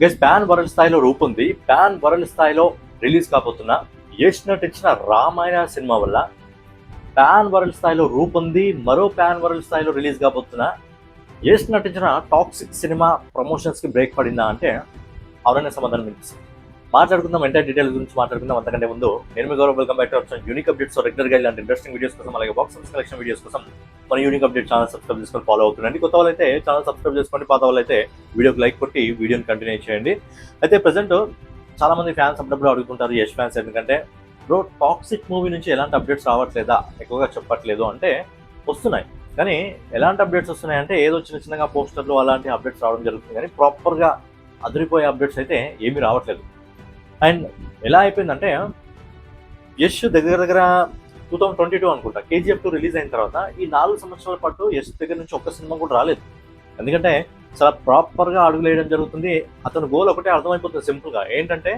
Guys pan world స్థాయిలో రూపొంది pan world స్థాయిలో release కాబోతున్న యష్ నటించిన రామాయణ సినిమా వల్ల పాన్ వరల్డ్ స్థాయిలో రూపొంది మరో పాన్ వరల్డ్ స్థాయిలో రిలీజ్ కాబోతున్న యష్ నటించిన టాక్సిక్ సినిమా ప్రమోషన్స్ కి బ్రేక్ పడిందా అంటే అవుననే సమాధానం వినిపిస్తుంది. మాట్లాడుకుందాం, ఎంటైర్ డీటెయిల్స్ గురించి మాట్లాడుకుందాం. అంతకంటే ముందు నేను మీ Gaurav, welcome back to our unique updates. Regular గా ఇలాంటి ఇంట్రెస్టింగ్ వీడియోస్ కోసం, అలాగే బాక్స్ ఆఫీస్ కలెక్షన్ వీడియోస్ కోసం మన యూనిక్ అప్డేట్ ఛానల్ సబ్స్క్రైబ్ చేసుకొని ఫాలో అవుతుండండి. కొత్త వాళ్ళైతే ఛానల్ సబ్స్క్రైబ్ చేసుకోండి, పాత వాళ్ళైతే వీడియోకి లైక్ కొట్టి వీడియోని కంటిన్యూ చేయండి. అయితే ప్రెసెంట్ చాలా మంది ఫ్యాన్స్ అప్పుడప్పుడు అడుగుతుంటారు, యష్ ఫ్యాన్స్, ఎందుకంటే బ్రో టాక్సిక్ మూవీ నుంచి ఎలాంటి అప్డేట్స్ రావట్లేదా, ఎక్కువగా చెప్పట్లేదు అంటే వస్తున్నాయి. కానీ ఎలాంటి అప్డేట్స్ వస్తున్నాయి అంటే ఏదో చిన్న చిన్నగా పోస్టర్లు అలాంటి అప్డేట్స్ రావడం జరుగుతుంది, కానీ ప్రాపర్గా అదిరిపోయే అప్డేట్స్ అయితే ఏమీ రావట్లేదు. అండ్ ఎలా అయిపోయిందంటే యష్ దగ్గర 2022 అనుకుంటా KGF 2 రిలీజ్ అయిన తర్వాత ఈ 4 సంవత్సరాల పాటు యష్ దగ్గర నుంచి ఒక్క సినిమా కూడా రాలేదు. ఎందుకంటే చాలా ప్రాపర్గా అడుగులు వేయడం జరుగుతుంది. అతను గోల్ ఒకటే అర్థమైపోతుంది సింపుల్గా, ఏంటంటే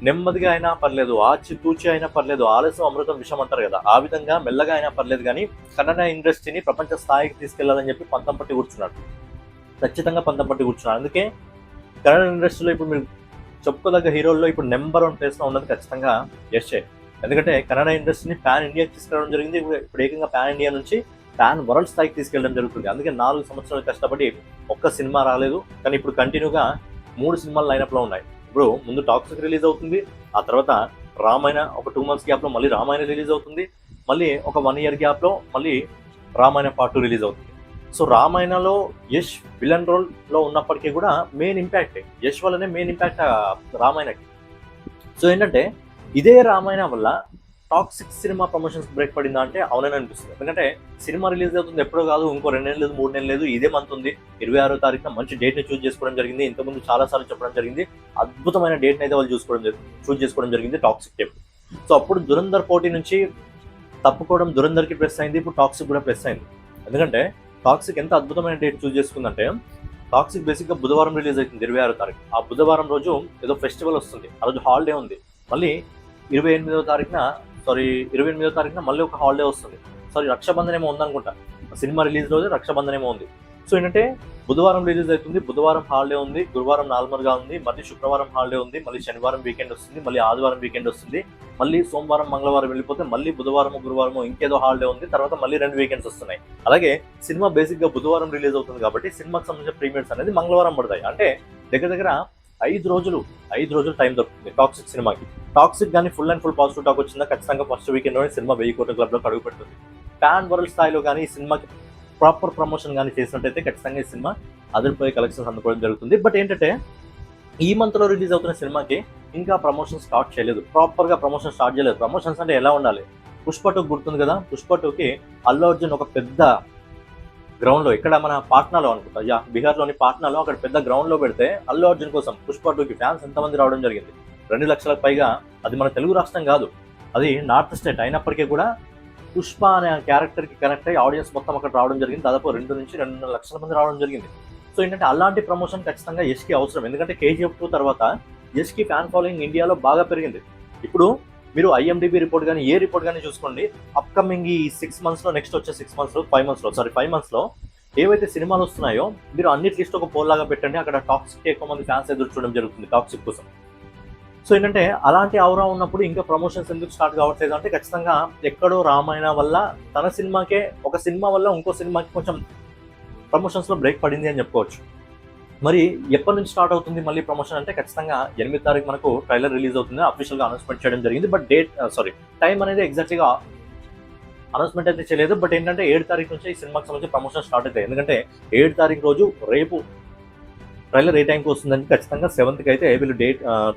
నెమ్మదిగా అయినా పర్లేదు, ఆచితూచి అయినా పర్లేదు, ఆలస్యం అమృతం విషయం అంటారు కదా, ఆ విధంగా మెల్లగా అయినా పర్లేదు, కానీ కన్నడ ఇండస్ట్రీని ప్రపంచ స్థాయికి తీసుకెళ్లాలని చెప్పి పంతం పట్టి కూర్చున్నాడు. ఖచ్చితంగా పంతం పట్టి కూర్చున్నాడు. అందుకే కన్నడ ఇండస్ట్రీలో ఇప్పుడు మీరు చెప్పుకోదగ్గ హీరోల్లో ఇప్పుడు నెంబర్ 1 ప్లేస్లో ఉన్నది ఖచ్చితంగా యషే. ఎందుకంటే కన్నడ ఇండస్ట్రీని పాన్ ఇండియాకి తీసుకెళ్ళడం జరిగింది. ఇప్పుడు ఏకంగా పాన్ ఇండియా నుంచి పాన్ వరల్డ్ స్థాయికి తీసుకెళ్ళడం జరుగుతుంది. అందుకే 4 సంవత్సరాలు కష్టపడి ఒక్క సినిమా రాలేదు, కానీ ఇప్పుడు కంటిన్యూగా 3 సినిమాలు లైనప్లో ఉన్నాయి. ఇప్పుడు ముందు టాక్సిక్ రిలీజ్ అవుతుంది, ఆ తర్వాత రామాయణ ఒక 2 months గ్యాప్లో మళ్ళీ రామాయణ రిలీజ్ అవుతుంది, మళ్ళీ ఒక 1 year గ్యాప్లో మళ్ళీ రామాయణ పార్ట్ 2 రిలీజ్ అవుతుంది. సో రామాయణలో యష్ విలన్ రోల్లో ఉన్నప్పటికీ కూడా మెయిన్ ఇంపాక్ట్ యష్ వల్లనే మెయిన్ ఇంపాక్ట్ రామాయణకి. సో ఏంటంటే ఇదే రామాయణ వల్ల టాక్సిక్ సినిమా ప్రమోషన్స్ బ్రేక్ పడిందా అంటే అవునని అనిపిస్తుంది. ఎందుకంటే సినిమా రిలీజ్ అవుతుంది ఎప్పుడో కాదు, ఇంకో 2 నెలలు లేదు, 3 నెలలు లేదు, ఇదే మంత్ ఉంది. 26వ తారీఖున మంచి డేట్ని చూస్ చేసుకోవడం జరిగింది. ఇంతకుముందు చాలాసార్లు చెప్పడం జరిగింది, అద్భుతమైన డేట్ని అయితే వాళ్ళు చూస్ చేసుకోవడం జరిగింది, టాక్సిక్ డేట్. సో అప్పుడు దురంధర్ పోటీ నుంచి తప్పుకోవడం దురంధర్కి ప్లస్ అయింది, ఇప్పుడు టాక్సిక్ కూడా ప్లస్ అయింది. ఎందుకంటే టాక్సిక్ ఎంత అద్భుతమైన డేట్ చూస్ చేసుకుందంటే, టాక్సిక్ బేసిక్గా బుధవారం రిలీజ్ అవుతుంది 26వ తారీఖు. ఆ బుధవారం రోజు ఏదో ఫెస్టివల్ వస్తుంది, ఆ రోజు హాలిడే ఉంది. మళ్ళీ 28వ తారీఖున మళ్ళీ ఒక హాలిడే వస్తుంది. రక్షాబంధన్ ఏమో ఉందనుకుంటా, సినిమా రిలీజ్ రోజు రక్షాబంధన్ ఏమో ఉంది. సో ఏంటంటే బుధవారం రిలీజ్ అవుతుంది, బుధవారం హాలిడే ఉంది, గురువారం నార్మల్గా ఉంది, మళ్ళీ శుక్రవారం హాలిడే ఉంది, మళ్ళీ శనివారం వీకెండ్ వస్తుంది, మళ్ళీ ఆదివారం వీకెండ్ వస్తుంది, మళ్ళీ సోమవారం మంగళవారం వెళ్ళిపోతే మళ్ళీ బుధవారం గురువారం ఇంకేదో హాలిడే ఉంది, తర్వాత మళ్ళీ 2 వీకెండ్స్ వస్తున్నాయి. అలాగే సినిమా బేసిక్గా బుధవారం రిలీజ్ అవుతుంది కాబట్టి సినిమాకి సంబంధించిన ప్రీమియర్స్ అనేది మంగళవారం పడతాయి. అంటే దగ్గర 5 రోజులు టైం దొరుకుతుంది టాక్సిక్ సినిమాకి. టాక్సిక్ కానీ full and full positive talk వచ్చిందా ఖచ్చితంగా ఫస్ట్ వీకెండ్లోనే సినిమా 1000 కోట్ల క్లబ్లో అడుగు పెడుతుంది. పాన్ వరల్డ్ స్థాయిలో కానీ ఈ సినిమాకి ప్రాపర్ ప్రమోషన్ కానీ చేసినట్టయితే ఖచ్చితంగా ఈ సినిమా అదిరిపోయే కలెక్షన్స్ అందుకోవడం జరుగుతుంది. బట్ ఏంటంటే ఈ మంత్లో రిలీజ్ అవుతున్న సినిమాకి ఇంకా ప్రమోషన్ స్టార్ట్ చేయలేదు, ప్రాపర్గా ప్రమోషన్ స్టార్ట్ చేయలేదు. ప్రమోషన్స్ అంటే ఎలా ఉండాలి, పుష్ప 2 గుర్తుంది కదా, పుష్ప 2కి అల్లు అర్జున్ ఒక పెద్ద గ్రౌండ్లో, ఇక్కడ మన పాట్నాలో అనుకుంటా, బీహార్లోని పాట్నాలో అక్కడ పెద్ద గ్రౌండ్లో పెడితే అల్లు అర్జున్ కోసం పుష్ప 2కి ఫ్యాన్స్ ఎంతమంది రావడం జరిగింది, 2 లక్షలకు పైగా. అది మన తెలుగు రాష్ట్రం కాదు, అది నార్త్ స్టేట్ అయినప్పటికీ కూడా పుష్ప అనే క్యారెక్టర్కి కనెక్ట్ అయ్యి ఆడియన్స్ మొత్తం అక్కడ రావడం జరిగింది. దాదాపు 2 నుంచి 2.5 లక్షల మంది రావడం జరిగింది. సో ఏంటంటే అలాంటి ప్రమోషన్ ఖచ్చితంగా యష్కి అవసరం. ఎందుకంటే KGF 2 తర్వాత యష్కి ఫ్యాన్ ఫాలోయింగ్ ఇండియాలో బాగా పెరిగింది. ఇప్పుడు మీరు IMDb రిపోర్ట్ కానీ ఏ రిపోర్ట్ కానీ చూసుకోండి, అప్కమింగ్ ఈ 6 monthsలో, నెక్స్ట్ వచ్చే 5 monthsలో ఏవైతే సినిమాలు వస్తున్నాయో మీరు అన్నిటి లిస్ట్ ఒక పోల్ లాగా పెట్టండి. అక్కడ టాక్సిక్ ఎక్కువ మంది ఫ్యాన్స్ ఎదురు చూడడం జరుగుతుంది టాక్సిక్ కోసం. సో ఏంటంటే అలాంటి ఔరా ఉన్నప్పుడు ఇంకా ప్రమోషన్స్ ఎందుకు స్టార్ట్ కావట్లేదు అంటే ఖచ్చితంగా ఎక్కడో రామాయణ వల్ల తన సినిమాకే, ఒక సినిమా వల్ల ఇంకో సినిమాకి కొంచెం ప్రమోషన్స్లో బ్రేక్ పడింది అని చెప్పుకోవచ్చు. మరి ఎప్పటి నుంచి స్టార్ట్ అవుతుంది మళ్ళీ ప్రమోషన్ అంటే ఖచ్చితంగా 8వ తారీఖు మనకు ట్రైలర్ రిలీజ్ అవుతుంది, అఫీషియల్గా అనౌన్స్మెంట్ చేయడం జరిగింది. బట్ టైం అనేది ఎగ్జాక్ట్గా అనౌన్స్మెంట్ అయితే చేయలేదు. బట్ ఏంటంటే 7వ తారీఖు నుంచి ఈ సినిమాకి సంబంధించి ప్రమోషన్ స్టార్ట్ అవుతాయి. ఎందుకంటే 7వ తారీఖు రోజు రేపు ట్రైలర్ ఏ టైంకి వస్తుందని ఖచ్చితంగా 7th అయితే వీళ్ళు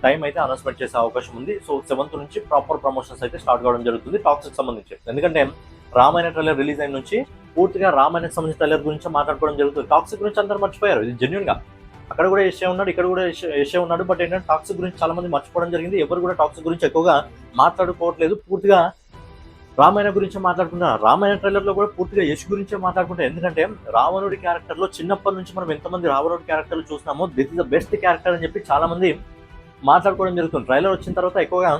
టైం అయితే అనౌన్స్మెంట్ చేసే అవకాశం ఉంది. సో 7th నుంచి ప్రాపర్ ప్రమోషన్స్ అయితే స్టార్ట్ కావడం జరుగుతుంది టాక్సిక్ సంబంధించి. ఎందుకంటే రామాయణ ట్రైలర్ రిలీజ్ అయిన నుంచి పూర్తిగా రామాయణకు సంబంధించిన ట్రైలర్ గురించి మాట్లాడుకోవడం జరుగుతుంది. టాక్సిక్ గురించి అందరూ మర్చిపోయారు, ఇది జెన్యున్గా. అక్కడ కూడా యషే ఉన్నాడు, ఇక్కడ కూడా యషే ఉన్నాడు. బట్ ఏంటంటే టాక్సిక్ గురించి చాలా మంది మర్చిపోవడం జరిగింది. ఎవరు కూడా టాక్సిక్ గురించి ఎక్కువగా మాట్లాడుకోవట్లేదు, పూర్తిగా రామాయణ గురించి మాట్లాడుకుంటున్నారు. రామాయణ ట్రైలర్లో కూడా పూర్తిగా యష్ గురించే మాట్లాడుకుంటారు. ఎందుకంటే రావణుడి క్యారెక్టర్లో చిన్నప్పటి నుంచి మనం ఎంతమంది రావణుడి క్యారెక్టర్లు చూసినామో this is the best character అని చెప్పి చాలా మంది మాట్లాడుకోవడం జరుగుతుంది. ట్రైలర్ వచ్చిన తర్వాత ఎక్కువగా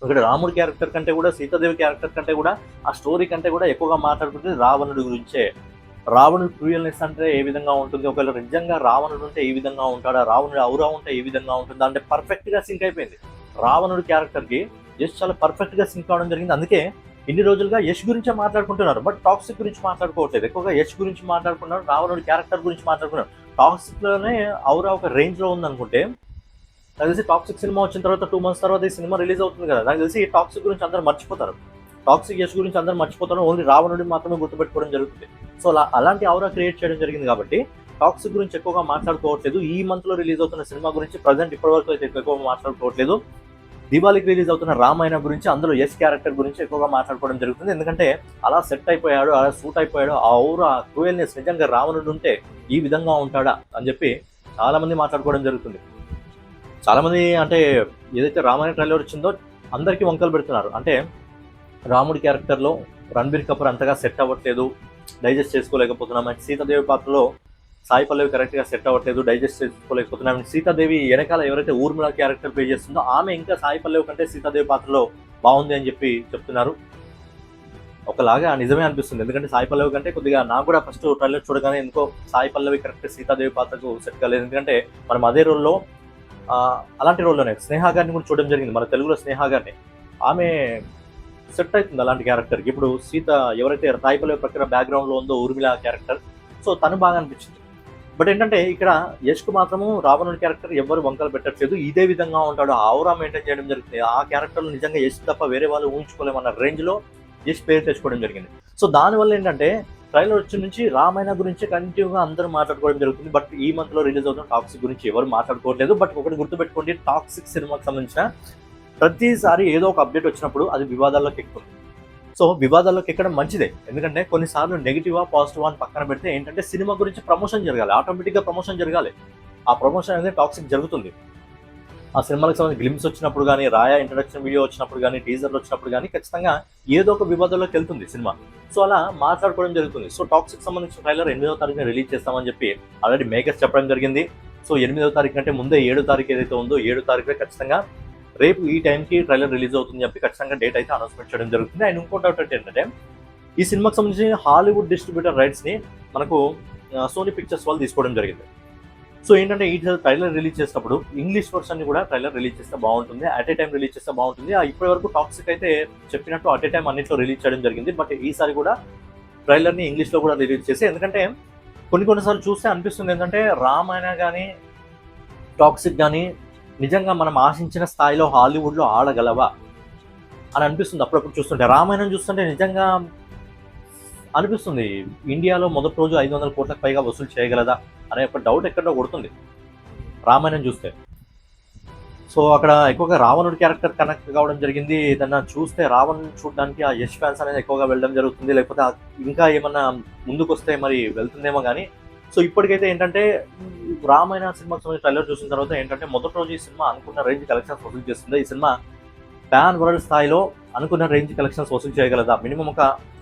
ఇక్కడ రాముడి క్యారెక్టర్ కంటే కూడా, సీతాదేవి క్యారెక్టర్ కంటే కూడా, ఆ స్టోరీ కంటే కూడా ఎక్కువగా మాట్లాడుకుంటే రావణుడి గురించే. రావణుడు క్రూయల్నెస్ అంటే ఏ విధంగా ఉంటుంది, ఒకవేళ నిజంగా రావణుడు ఉంటే ఏ విధంగా ఉంటాడా, రావణుడు ఔరా ఉంటే ఏ విధంగా ఉంటుందా అంటే పర్ఫెక్ట్గా సింక్ అయిపోయింది. రావణుడి క్యారెక్టర్కి యష్ చాలా పర్ఫెక్ట్గా సింక్ అవడం జరిగింది. అందుకే ఇన్ని రోజులుగా యష్ గురించే మాట్లాడుకుంటున్నారు, బట్ టాక్సిక్ గురించి మాట్లాడుకోవట్లేదు. ఎక్కువగా యష్ గురించి మాట్లాడుకున్నారు, రావణుడి క్యారెక్టర్ గురించి మాట్లాడుకున్నారు. టాక్సిక్లోనే ఔరా ఒక రేంజ్లో ఉందనుకుంటే, నాకు తెలిసి టాక్సిక్ సినిమా వచ్చిన తర్వాత 2 months తర్వాత ఈ సినిమా రిలీజ్ అవుతుంది కదా, నాకు తెలిసి టాక్సిక్ గురించి అందరూ మర్చిపోతారు. టాక్సిక్ యష్ గురించి అందరూ మర్చిపోతారు, ఓన్లీ రావణుడి మాత్రమే గుర్తుపెట్టుకోవడం జరుగుతుంది. సో అలాంటి ఔరా క్రియేట్ చేయడం జరిగింది కాబట్టి టాక్సిక్ గురించి ఎక్కువగా మాట్లాడుకోవట్లేదు. ఈ మంత్లో రిలీజ్ అవుతున్న సినిమా గురించి ప్రజెంట్ ఇప్పటివరకు అయితే ఎక్కువగా మాట్లాడుకోవట్లేదు. దివాళీకి రిలీజ్ అవుతున్న రామాయణ గురించి, అందులో యష్ క్యారెక్టర్ గురించి ఎక్కువగా మాట్లాడుకోవడం జరుగుతుంది. ఎందుకంటే అలా సెట్ అయిపోయాడు, అలా సూట్ అయిపోయాడు, ఆ ఔరా క్రూయల్నెస్ నిజంగా రావణుడు ఉంటే ఈ విధంగా ఉంటాడా అని చెప్పి చాలామంది మాట్లాడుకోవడం జరుగుతుంది. చాలామంది అంటే ఏదైతే రామాయణ ట్రైలర్ వచ్చిందో అందరికీ వంకలు పెడుతున్నారు. అంటే రాముడి క్యారెక్టర్లో రణబీర్ కపూర్ అంతగా సెట్ అవ్వట్లేదు, డైజెస్ట్ చేసుకోలేకపోతున్నాం. అండ్ సీతాదేవి పాత్రలో సాయి పల్లవి కరెక్ట్గా సెట్ అవ్వట్లేదు, డైజెస్ట్ చేసుకోలేకపోతున్నాం. సీతాదేవి వెనకాల ఎవరైతే ఊర్మిళ క్యారెక్టర్ ప్లే చేస్తుందో ఆమె ఇంకా సాయి పల్లవి కంటే సీతాదేవి పాత్రలో బాగుంది అని చెప్పి చెప్తున్నారు. ఒకలాగా నిజమే అనిపిస్తుంది, ఎందుకంటే సాయి పల్లవి కంటే కొద్దిగా నాకు కూడా ఫస్ట్ ట్రైలర్ చూడగానే ఎందుకో సాయి పల్లవి కరెక్ట్ సీతాదేవి పాత్రకు సెట్ కాలేదు. ఎందుకంటే మనం అదే రోల్లో అలాంటి రోల్లోనే స్నేహ గారిని కూడా చూడడం జరిగింది, మన తెలుగులో స్నేహ గారిని. ఆమె సెట్ అవుతుంది అలాంటి క్యారెక్టర్కి. ఇప్పుడు సీత ఎవరైతే సాయి పల్లవి ప్రక్కన బ్యాక్గ్రౌండ్లో ఉందో ఊర్మిళ క్యారెక్టర్, సో తను బాగా అనిపించింది. బట్ ఏంటంటే ఇక్కడ యష్కు మాత్రము రావణుడి క్యారెక్టర్ ఎవరు వంకలు పెట్టట్లేదు, ఇదే విధంగా ఉంటాడు, ఆవురా మెయింటైన్ చేయడం జరుగుతుంది. ఆ క్యారెక్టర్లో నిజంగా యష్ తప్ప వేరే వాళ్ళు ఊహించుకోలేమన్న రేంజ్లో యష్ పేరు తెచ్చుకోవడం జరిగింది. సో దానివల్ల ఏంటంటే ట్రైలర్ వచ్చి నుంచి రామాయణ గురించి కంటిన్యూగా అందరూ మాట్లాడుకోవడం జరుగుతుంది. బట్ ఈ మంత్లో రిలీజ్ అవుతున్న టాక్సిక్ గురించి ఎవరు మాట్లాడుకోవట్లేదు. బట్ ఒకటి గుర్తుపెట్టుకోండి, టాక్సిక్ సినిమాకి సంబంధించిన ప్రతిసారి ఏదో ఒక అప్డేట్ వచ్చినప్పుడు అది వివాదాల్లోకి ఎక్కుతుంది. సో వివాదాల్లోకి ఎక్కడం మంచిదే, ఎందుకంటే కొన్నిసార్లు నెగిటివా పాజిటివా అని పక్కన పెడితే ఏంటంటే సినిమా గురించి ప్రమోషన్ జరగాలి, ఆటోమేటిక్గా ప్రమోషన్ జరగాలి. ఆ ప్రమోషన్ అనేది టాక్సిక్ జరుగుతుంది. ఆ సినిమాలకు సంబంధించి గ్లిమ్స్ వచ్చినప్పుడు కానీ, రాయా ఇంట్రడక్షన్ వీడియో వచ్చినప్పుడు కానీ, టీజర్లు వచ్చినప్పుడు కానీ ఖచ్చితంగా ఏదో ఒక వివాదంలోకి వెళ్తుంది సినిమా. సో అలా మాట్లాడుకోవడం జరుగుతుంది. సో టాక్సిక్ సంబంధించిన ట్రైలర్ 8వ తారీఖున రిలీజ్ చేస్తామని చెప్పి ఆల్రెడీ మేకర్స్ చెప్పడం జరిగింది. సో 8వ తారీఖు కంటే ముందే 7వ తారీఖు ఏదైతే ఉందో 7వ తారీఖులో ఖచ్చితంగా రేపు ఈ టైంకి ట్రైలర్ రిలీజ్ అవుతుందని చెప్పి ఖచ్చితంగా డేట్ అయితే అనౌన్స్మెంట్ చేయడం జరుగుతుంది. అండ్ ఇంకోటి ఒకటి ఏంటంటే ఈ సినిమాకి సంబంధించి హాలీవుడ్ డిస్ట్రిబ్యూటర్ రైట్స్ని మనకు సోనీ పిక్చర్స్ వాళ్ళు తీసుకోవడం జరిగింది. సో ఏంటంటే ఈ ట్రైలర్ రిలీజ్ చేసినప్పుడు ఇంగ్లీష్ వర్షన్ని కూడా ట్రైలర్ రిలీజ్ చేస్తే బాగుంటుంది, అట్ ఏ టైం రిలీజ్ చేస్తే బాగుంటుంది. ఇప్పటి వరకు టాక్సిక్ అయితే చెప్పినట్టు అట్ ఏ టైం అన్నింటిలో రిలీజ్ చేయడం జరిగింది. బట్ ఈసారి కూడా ట్రైలర్ని ఇంగ్లీష్లో కూడా రిలీజ్ చేసి, ఎందుకంటే కొన్నిసార్లు చూస్తే అనిపిస్తుంది ఏంటంటే రామాయణ కానీ టాక్సిక్ కానీ నిజంగా మనం ఆశించిన స్థాయిలో హాలీవుడ్లో ఆడగలవా అని అనిపిస్తుంది. అప్పుడప్పుడు చూస్తుంటే రామాయణం చూస్తుంటే నిజంగా అనిపిస్తుంది, ఇండియాలో మొదటి రోజు 500 కోట్లకు పైగా వసూలు చేయగలదా అనే ఒక డౌట్ ఎక్కడో కొడుతుంది రామాయణం చూస్తే. సో అక్కడ ఎక్కువగా రావణుడి క్యారెక్టర్ కనెక్ట్ కావడం జరిగింది. ఏదన్నా చూస్తే రావణుని చూడడానికి ఆ యష్ ఫ్యాన్స్ అనేది ఎక్కువగా వెళ్ళడం జరుగుతుంది, లేకపోతే ఇంకా ఏమన్నా ముందుకు వస్తే మరి వెళ్తుందేమో కానీ. సో ఇప్పటికైతే ఏంటంటే రామాయణ సినిమాకి సంబంధించి ట్రైలర్ చూసిన తర్వాత ఏంటంటే మొదటి రోజు ఈ సినిమా అనుకున్న రేంజ్ కలెక్షన్స్ వసూలు చేస్తుంది. ఈ సినిమా పాన్ వరల్డ్ స్థాయిలో అనుకున్న రేంజ్ కలెక్షన్స్ వసూలు చేయగలదా, మినిమం ఒక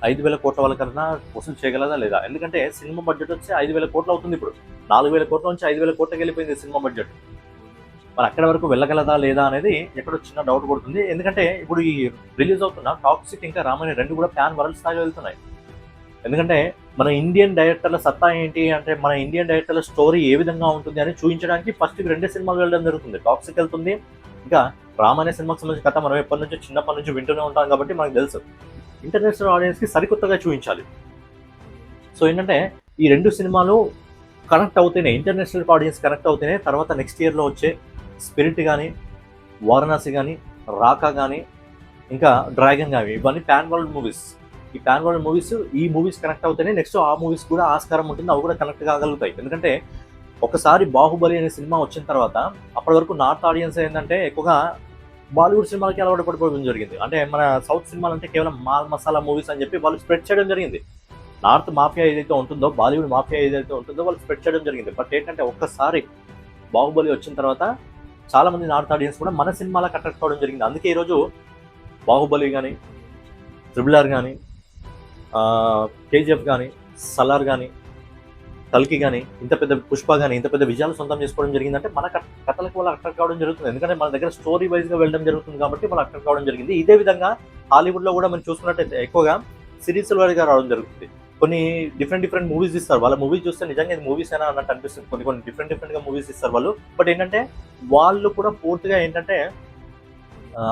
5,000 కోట్ల వాళ్ళకన్నా వసూలు చేయగలదా లేదా? ఎందుకంటే సినిమా బడ్జెట్ వచ్చి 5,000 కోట్లు అవుతుంది. ఇప్పుడు 4,000 కోట్ల నుంచి 5,000 కోట్లకి వెళ్ళిపోయింది సినిమా బడ్జెట్. మరి అక్కడ వరకు వెళ్ళగలదా లేదా అనేది ఎక్కడో చిన్న డౌట్ పడుతుంది. ఎందుకంటే ఇప్పుడు ఈ రిలీజ్ అవుతున్న టాక్సిక్ ఇంకా రామాయణ రెండు కూడా పాన్ వరల్డ్ స్థాయిలో వెళ్తున్నాయి. ఎందుకంటే మన ఇండియన్ డైరెక్టర్ల సత్తా ఏంటి అంటే, మన ఇండియన్ డైరెక్టర్ల స్టోరీ ఏ విధంగా ఉంటుంది అని చూపించడానికి ఫస్ట్ 2 సినిమాలు వెళ్ళడం జరుగుతుంది. టాక్సిక్ వెళ్తుంది, ఇంకా రామాయణ సినిమాకి సంబంధించిన కథ మనం ఎప్పటి నుంచో చిన్నప్పటి నుంచి వింటూనే ఉంటాం కాబట్టి మనకు తెలుసు. ఇంటర్నేషనల్ ఆడియన్స్కి సరికొత్తగా చూపించాలి. సో ఏంటంటే ఈ 2 సినిమాలు కనెక్ట్ అవుతేనే, ఇంటర్నేషనల్ ఆడియన్స్ కనెక్ట్ అవుతేనే తర్వాత నెక్స్ట్ ఇయర్లో వచ్చే స్పిరిట్ కానీ, వారణాసి కానీ, రాకా కానీ, ఇంకా డ్రాగన్ కానీ, ఇవన్నీ పాన్ వరల్డ్ మూవీస్. ఈ పాన్ వరల్డ్ మూవీస్, ఈ మూవీస్ కనెక్ట్ అవుతేనే నెక్స్ట్ ఆ మూవీస్ కూడా ఆస్కారం ఉంటుంది, అవి కూడా కనెక్ట్ కాగలుగుతాయి. ఎందుకంటే ఒకసారి బాహుబలి అనే సినిమా వచ్చిన తర్వాత అప్పటి వరకు నార్త్ ఆడియన్స్ ఏంటంటే ఎక్కువగా బాలీవుడ్ సినిమాలకి అలవాటు పడిపోవడం జరిగింది. అంటే మన సౌత్ సినిమాలు అంటే కేవలం మాల్ మసాలా మూవీస్ అని చెప్పి వాళ్ళు స్ప్రెడ్ చేయడం జరిగింది. నార్త్ మాఫియా ఏదైతే ఉంటుందో, బాలీవుడ్ మాఫియా ఏదైతే ఉంటుందో వాళ్ళు స్ప్రెడ్ చేయడం జరిగింది. బట్ ఏంటంటే ఒక్కసారి బాహుబలి వచ్చిన తర్వాత చాలామంది నార్త్ ఆడియన్స్ కూడా మన సినిమాలకు అట్రాక్ట్ అవ్వడం జరిగింది. అందుకే ఈరోజు బాహుబలి కానీ, ట్రిబుల్-ఆర్ కానీ, కేజీఎఫ్ కానీ, సలార్ కానీ, కల్కి కానీ, ఇంత పెద్ద పుష్ప కానీ ఇంత పెద్ద విజయాలు సొంతం చేసుకోవడం జరిగిందంటే మన కథలకు వాళ్ళు అట్రాక్ట్ కావడం జరుగుతుంది. ఎందుకంటే మన దగ్గర స్టోరీ వైజ్గా వెళ్ళడం జరుగుతుంది కాబట్టి వాళ్ళు అట్రాక్ట్ కావడం జరిగింది. ఇదే విధంగా హాలీవుడ్లో కూడా మనం చూసుకున్నట్టయితే ఎక్కువగా సిరీస్ల వారీగా రావడం జరుగుతుంది. కొన్ని డిఫరెంట్ మూవీస్ ఇస్తారు. వాళ్ళ మూవీస్ చూస్తే నిజంగా ఇది మూవీస్ అయినా అన్నట్టు అనిపిస్తుంది. కొన్ని డిఫరెంట్ గా మూవీస్ ఇస్తారు వాళ్ళు. బట్ ఏంటంటే వాళ్ళు కూడా పూర్తిగా ఏంటంటే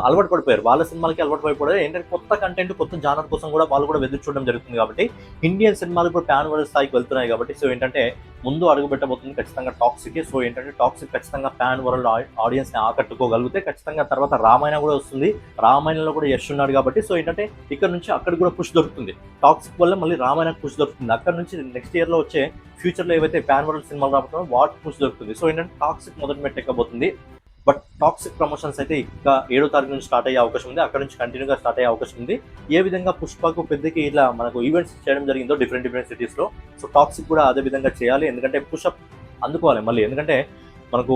అలవాటు పడిపోయారు. వాళ్ళ సినిమాలకి అలవాటు పడిపోయారు. ఏంటంటే కొత్త కంటెంట్, కొత్త జానర్ కోసం కూడా వాళ్ళు కూడా వెదురు చూడడం జరుగుతుంది కాబట్టి ఇండియన్ సినిమాలు కూడా పాన్ వరల్డ్ స్థాయికి వెళ్తున్నాయి కాబట్టి సో ఏంటంటే ముందు అడుగు పెట్టబోతుంది ఖచ్చితంగా టాక్సిక్. సో ఏంటంటే టాక్సిక్ ఖచ్చితంగా పాన్ వరల్డ్ ఆడియన్స్ ని ఆకట్టుకోగలిగితే ఖచ్చితంగా తర్వాత రామాయణ కూడా వస్తుంది. రామాయణంలో కూడా యశ్ ఉన్నాడు కాబట్టి సో ఏంటంటే ఇక్కడ నుంచి అక్కడికి కూడా పుష్ దొరుకుతుంది. టాక్సిక్ వల్ల మళ్ళీ రామాయణకు పుష్ దొరుకుతుంది. అక్కడ నుంచి నెక్స్ట్ ఇయర్ లో వచ్చే ఫ్యూచర్ లో ఏవైతే పాన్ వరల్డ్ సినిమాలు రాబోతుందో వాటికి పుష్ దొరుకుతుంది. సో ఏంటంటే టాక్సిక్ మొదటి మెట్టెక్కబోతుంది. బట్ టాక్సిక్ ప్రమోషన్స్ అయితే ఇంకా 7వ తారీఖు నుంచి స్టార్ట్ అయ్యే అవకాశం ఉంది. అక్కడ నుంచి కంటిన్యూగా స్టార్ట్ అయ్యే అవకాశం ఉంది. ఏ విధంగా పుష్పకు పెద్దకి ఇలా మనకు ఈవెంట్స్ చేయడం జరిగిందో డిఫరెంట్ సిటీస్ లో, సో టాక్సిక్ కూడా అదే విధంగా చేయాలి. ఎందుకంటే పుషప్ అందుకోవాలి మళ్ళీ. ఎందుకంటే మనకు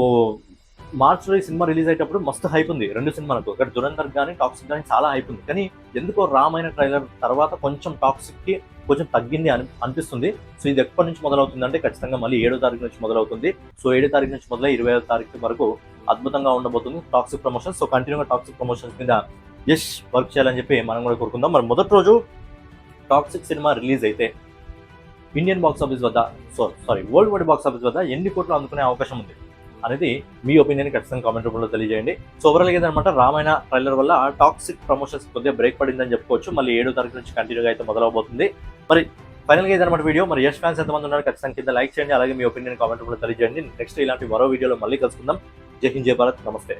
మార్చ్లో ఈ సినిమా రిలీజ్ అయ్యేటప్పుడు మస్తు హైప్ ఉంది 2 సినిమాలకు. ఇక్కడ దురంధర్ కానీ టాక్సిక్ కానీ చాలా హైప్ ఉంది. కానీ ఎందుకో రామాయణ ట్రైలర్ తర్వాత కొంచెం టాక్సిక్ కి కొంచెం తగ్గింది అనిపిస్తుంది. సో ఇది ఎప్పటి నుంచి మొదలవుతుంది అంటే ఖచ్చితంగా మళ్ళీ 7వ తారీఖు నుంచి మొదలవుతుంది. సో 7వ తారీఖు నుంచి మొదలై 20వ తారీఖు వరకు అద్భుతంగా ఉండబోతుంది టాక్సిక్ ప్రమోషన్స్. సో కంటిన్యూగా టాక్సిక్ ప్రమోషన్స్ మీద యష్ వర్క్ చేయాలని చెప్పి మనం కూడా కోరుకుందాం. మరి మొదటి రోజు టాక్సిక్ సినిమా రిలీజ్ అయితే ఇండియన్ బాక్స్ ఆఫీస్ వద్ద వరల్డ్ వైడ్ బాక్స్ ఆఫీస్ వద్ద ఎన్ని కోట్లు అందుకునే అవకాశం ఉంది అనేది మీ ఒపీనియన్ ఖచ్చితంగా కామెంట్ రూపంలో తెలియజేయండి. సో ఓవరాల్ ఏదనమాట రామాయణ ట్రైలర్ వల్ల టాక్సిక్ ప్రమోషన్స్ కొద్దిగా బ్రేక్ పడిందని చెప్పుకోవచ్చు. మళ్ళీ 7వ తారీఖు నుంచి కంటిన్యూగా అయితే మొదలవబోతుంది. మరి ఫైనల్గా ఏదన్నమాట వీడియో. మరి యష్ ఫ్యాన్స్ ఎంతమంది ఉన్నారు ఖచ్చితంగా కింద లైక్ చేయండి. అలాగే మీ ఒపీనియన్ కామెంట్ రూపంలో తెలియజేయండి. నెక్స్ట్ ఇలాంటి మరో వీడియోలో మళ్ళీ కలుసుకుందాం. జై హింద్, జై భారత్, నమస్తే.